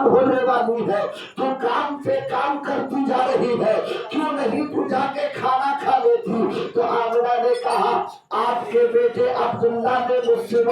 होने वाली है, तू काम पे काम करती जा रही है, क्यों नहीं तू जाके खाना खा लेती। तो आमिना ने कहा आपके बेटे अब्दुल्ला ने मुझसे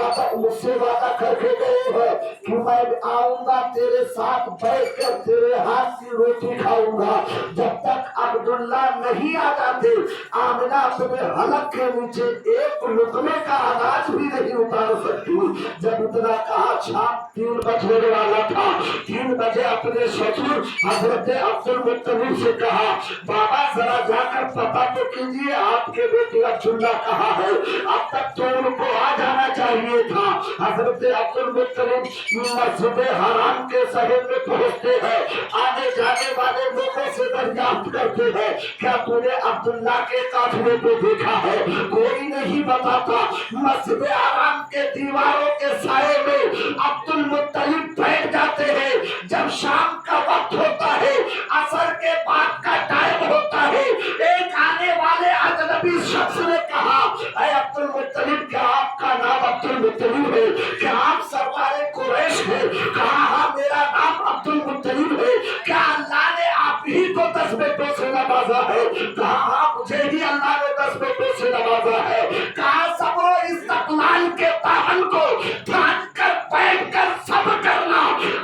वादा करके गए हैं कि मैं आऊंगा तेरे साथ बैठकर तेरे हाथ की रोटी खाऊंगा। जब तक अब्दुल्ला नहीं आ जाते आमिना अपने हलक के नीचे एक लुकमे का अनाज भी नहीं उतार सकती। जब इतना कहा शाम 3 बजने वाला था, 3 बजे अपने ससुर हजरत अब्दुल मुत्तलिब से कहा बाबा जरा जाकर पता तो कीजिए आपके बेटे अब्दुल्ला कहाँ है, अब तक तो उनको आ जाना चाहिए था। हजरत अब्दुल मुत्तलिब मस्जिद हराम के शहर में पहुंचते हैं, आने जाने वाले लोगों से दरियाफ्त करते हैं क्या तूने अब्दुल्ला के काफिले को देखा है, कोई नहीं बताता। मस्जिद हराम के दीवारों के साए में अब्दुल मुत्तलिब बैठ जाते हैं। जब शाम का वक्त होता है, असर के बाद का टाइम होता है, एक आने वाले अजनबी शख्स ने कहा ऐ अब्दुल मुत्तलिब क्या आपका नाम अब्दुल मुत्तलिब है, क्या आप सरदारे कुरैश है। कहा हाँ मेरा नाम अब्दुल मुत्तलिब है, क्या अल्लाह ने आप ही को 10 बेटों से नवाजा है। कहा हाँ मुझे ही अल्लाह ने 10 बेटों से नवाजा है। कहा सब्र इस्तक़लाल के दामन को थाम कर बैठ कर सब्र करना,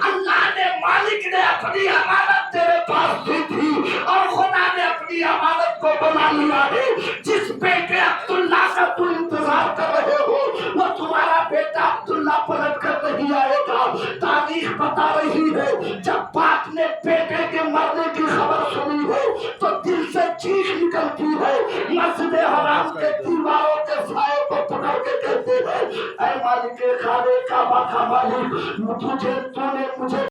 अल्लाह ने मालिक ने अपनी अमानत तेरे पास दी थी और खुदा ने अपनी अमानत को बना लिया है। जिस बेटे अब्दुल्ला का तुम इंतजार कर रहे हो वो तुम्हारा बेटा अब्दुल्ला पलट कर नहीं आएगा। तारीख बता रही है जब बाप ने बेटे के मरने की खबर सुनी है तो दिल से चीख निकलती है। मस्जिद हराम के दीवारों के साए को पकड़ के कहते हैं ऐ मालिक खाने का बाका मालिक तुझे तूने मुझे